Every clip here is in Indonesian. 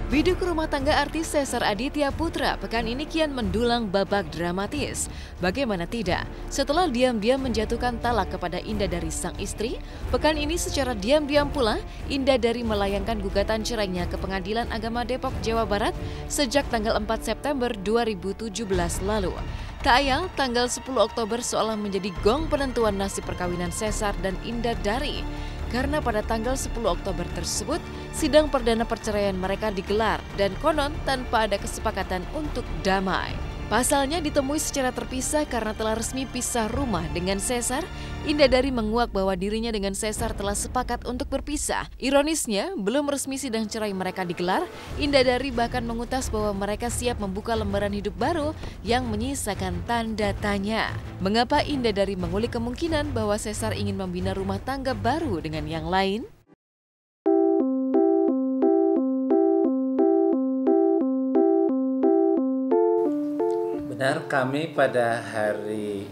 Biduk rumah tangga artis Sesar Aditya Putra pekan ini kian mendulang babak dramatis. Bagaimana tidak, setelah diam-diam menjatuhkan talak kepada Indah Dari sang istri, pekan ini secara diam-diam pula Indah Dari melayangkan gugatan cerainya ke Pengadilan Agama Depok, Jawa Barat sejak tanggal 4 September 2017 lalu. Tak ayal, tanggal 10 Oktober seolah menjadi gong penentuan nasib perkawinan Sesar dan Indah Dari. Karena pada tanggal 10 Oktober tersebut, sidang perdana perceraian mereka digelar dan konon tanpa ada kesepakatan untuk damai. Pasalnya ditemui secara terpisah karena telah resmi pisah rumah dengan Sesar. Indah Dari menguak bahwa dirinya dengan Sesar telah sepakat untuk berpisah. Ironisnya, belum resmi sidang cerai mereka digelar, Indah Dari bahkan mengutas bahwa mereka siap membuka lembaran hidup baru yang menyisakan tanda tanya. Mengapa Indah Dari mengulik kemungkinan bahwa Sesar ingin membina rumah tangga baru dengan yang lain? Benar, kami pada hari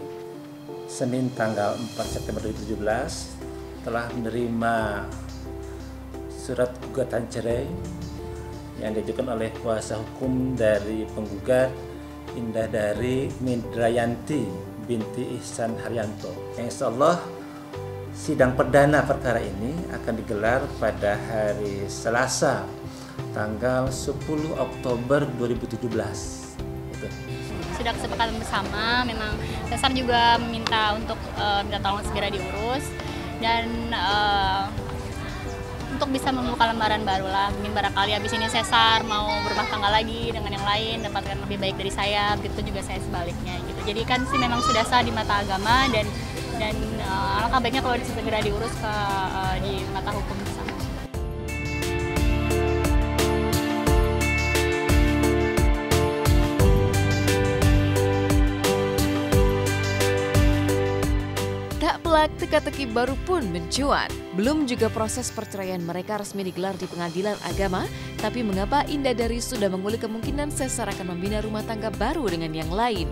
Senin tanggal 4 September 2017 telah menerima surat gugatan cerai yang diajukan oleh kuasa hukum dari penggugat Indah Dari Mindrayanti binti Ihsan Haryanto. Insya Allah sidang perdana perkara ini akan digelar pada hari Selasa tanggal 10 Oktober 2017. Sudah kesepakatan bersama, memang Sesar juga meminta untuk minta tolong segera diurus dan untuk bisa membuka lembaran baru lah. Mungkin barangkali habis ini Sesar mau berumah tangga lagi dengan yang lain, dapatkan lebih baik dari saya, begitu juga saya sebaliknya gitu. Jadi kan sih memang sudah sah di mata agama dan alangkah baiknya kalau segera diurus di mata hukum bersama. Teka-teki baru pun mencuat. Belum juga proses perceraian mereka resmi digelar di Pengadilan Agama, tapi mengapa Indah Dari sudah mengulik kemungkinan Sesar akan membina rumah tangga baru dengan yang lain?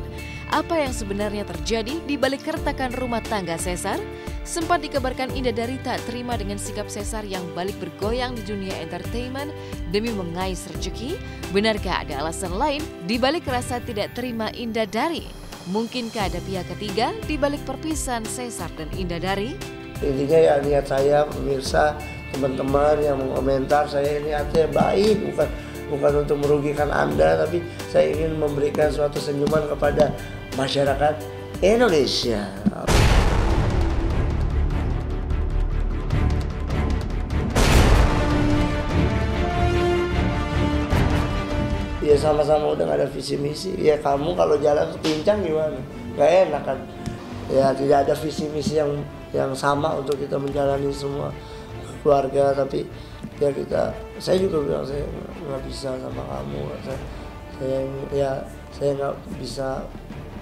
Apa yang sebenarnya terjadi di balik keretakan rumah tangga Sesar? Sempat dikabarkan Indah Dari tak terima dengan sikap Sesar yang balik bergoyang di dunia entertainment demi mengais rezeki. Benarkah ada alasan lain di balik rasa tidak terima Indah Dari? Mungkinkah ada pihak ketiga di balik perpisahan Sesar dan Indah Dari? Intinya ya niat saya, pemirsa, teman-teman yang mengomentar, saya ini artinya baik, bukan untuk merugikan Anda, tapi saya ingin memberikan suatu senyuman kepada masyarakat Indonesia. Ya sama-sama udah gak ada visi misi. Ya kamu kalau jalan kepincang gimana? Gak enak kan? Ya tidak ada visi misi yang sama untuk kita menjalani semua keluarga. Tapi ya saya juga bilang saya nggak bisa sama kamu. Saya nggak bisa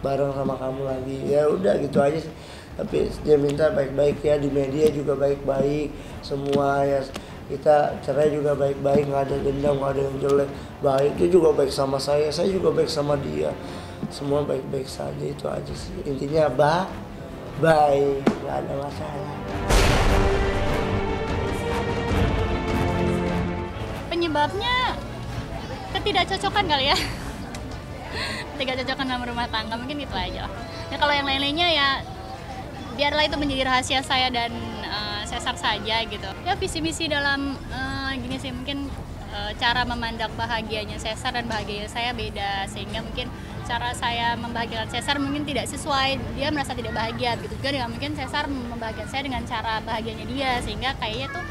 bareng sama kamu lagi. Ya udah gitu aja sih. Tapi dia minta baik-baik ya, di media juga baik-baik semua ya. Kita cerai juga baik-baik, nggak ada dendam, nggak ada yang jelek. Baik, dia juga baik sama saya juga baik sama dia. Semua baik-baik saja, itu aja sih. Intinya baik, nggak ada masalah. Penyebabnya ketidakcocokan kali ya. Ketidakcocokan dalam rumah tangga, mungkin itu aja lah. Ya kalau yang lain-lainnya ya biarlah itu menjadi rahasia saya dan Sesar saja gitu. Ya visi misi dalam gini sih, mungkin cara memandang bahagianya Sesar dan bahagianya saya beda, sehingga mungkin cara saya membahagiakan Sesar mungkin tidak sesuai, dia merasa tidak bahagia gitu juga dengan mungkin Sesar membahagiakan saya dengan cara bahagianya dia, sehingga kayaknya tuh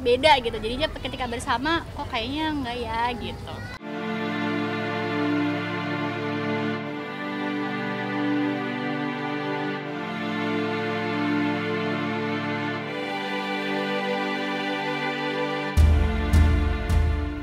beda gitu. Jadinya ketika bersama kok kayaknya enggak ya gitu.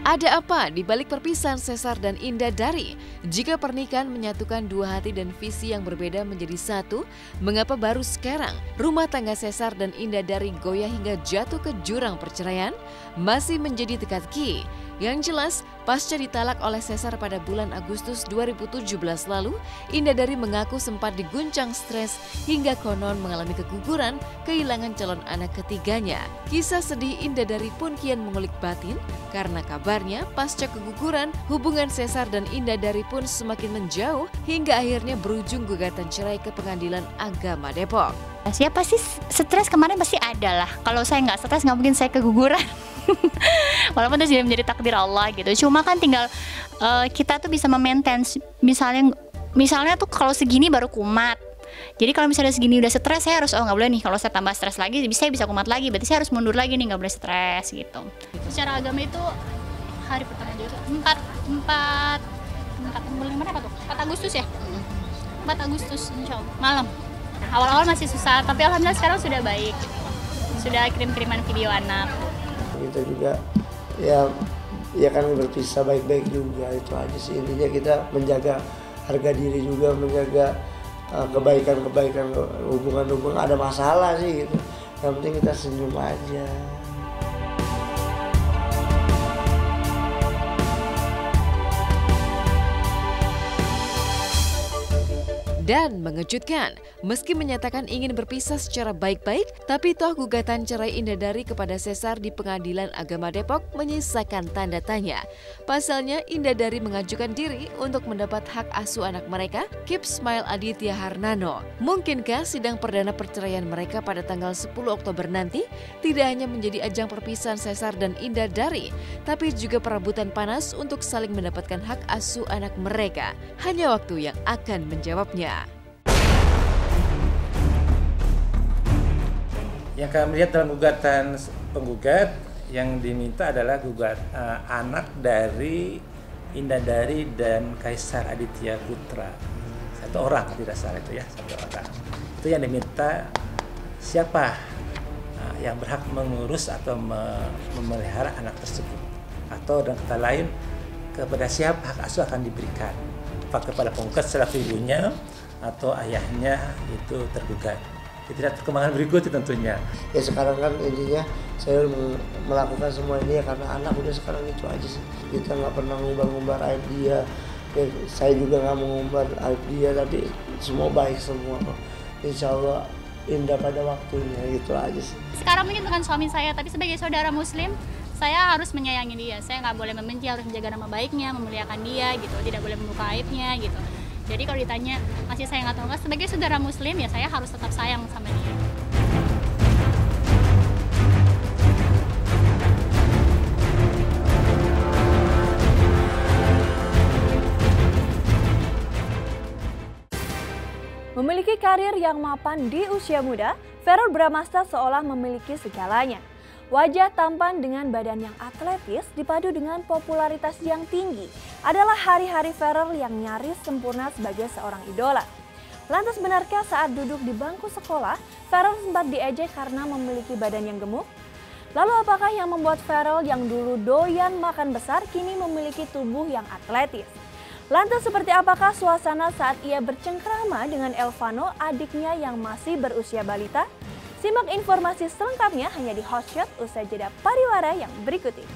Ada apa di balik perpisahan Sesar dan Indah Dari? Jika pernikahan menyatukan dua hati dan visi yang berbeda menjadi satu, mengapa baru sekarang rumah tangga Sesar dan Indah Dari goyah hingga jatuh ke jurang perceraian? Masih menjadi teka-teki. Yang jelas, pasca ditalak oleh Caesar pada bulan Agustus 2017 lalu, Indah Dari mengaku sempat diguncang stres hingga konon mengalami keguguran kehilangan calon anak ketiganya. Kisah sedih Indah Dari pun kian mengulik batin karena kabarnya pasca keguguran, hubungan Caesar dan Indah Dari pun semakin menjauh hingga akhirnya berujung gugatan cerai ke Pengadilan Agama Depok. Ya pasti stres kemarin pasti ada lah. Kalau saya nggak stres nggak mungkin saya keguguran. Walaupun itu sudah menjadi takdir Allah gitu. Cuma kan tinggal kita tuh bisa memaintain. Misalnya tuh kalau segini baru kumat. Jadi kalau misalnya segini udah stres, saya harus nggak boleh nih. Kalau saya tambah stres lagi, saya bisa kumat lagi. Berarti saya harus mundur lagi nih, nggak boleh stres gitu. Secara agama itu hari pertama juga 4 Agustus ya. 4 Agustus insya Allah malam. Nah, awal-awal masih susah, tapi alhamdulillah sekarang sudah baik. Sudah kirim-kiriman video anak. Kita juga ya kan berpisah baik-baik juga, itu aja sih intinya. Kita menjaga harga diri juga, menjaga kebaikan hubungan ada masalah sih gitu. Yang penting kita senyum aja. Dan mengejutkan, meski menyatakan ingin berpisah secara baik-baik, tapi toh gugatan cerai Indah Dari kepada Caesar di Pengadilan Agama Depok menyisakan tanda tanya. Pasalnya, Indah Dari mengajukan diri untuk mendapat hak asuh anak mereka, Kip Smile Aditya Harnano. Mungkinkah sidang perdana perceraian mereka pada tanggal 10 Oktober nanti tidak hanya menjadi ajang perpisahan Caesar dan Indah Dari, tapi juga perebutan panas untuk saling mendapatkan hak asuh anak mereka? Hanya waktu yang akan menjawabnya. Yang kami lihat dalam gugatan penggugat, yang diminta adalah anak dari Indah Dari dan Kaisar Aditya Putra. Satu orang tidak salah itu ya, satu orang. Itu yang diminta, siapa yang berhak mengurus atau memelihara anak tersebut. Atau dengan kata lain, kepada siapa hak asuh akan diberikan. Apakah kepada penggugat selaku ibunya atau ayahnya itu tergugat. Tidak perkembangan berikutnya tentunya. Ya sekarang kan intinya saya melakukan semua ini ya karena anak, udah sekarang itu aja sih. Kita nggak pernah ngumbar-ngumbar aib dia. Ya, saya juga nggak mengumbar aib dia, tapi semua baik semua kok. Insya Allah indah pada waktunya, gitu aja sih. Sekarang mungkin bukan suami saya, tapi sebagai saudara muslim, saya harus menyayangi dia. Saya nggak boleh membenci, harus menjaga nama baiknya, memuliakan dia gitu. Tidak boleh membuka aibnya gitu. Jadi kalau ditanya masih sayang atau enggak, sebagai saudara muslim ya saya harus tetap sayang sama dia. Memiliki karir yang mapan di usia muda, Verrell Bramasta seolah memiliki segalanya. Wajah tampan dengan badan yang atletis dipadu dengan popularitas yang tinggi adalah hari-hari Verrell yang nyaris sempurna sebagai seorang idola. Lantas benarkah saat duduk di bangku sekolah, Verrell sempat diejek karena memiliki badan yang gemuk? Lalu apakah yang membuat Verrell yang dulu doyan makan besar kini memiliki tubuh yang atletis? Lantas seperti apakah suasana saat ia bercengkrama dengan Elvano, adiknya yang masih berusia balita? Simak informasi selengkapnya hanya di Hot Shot usai jeda pariwara yang berikut ini.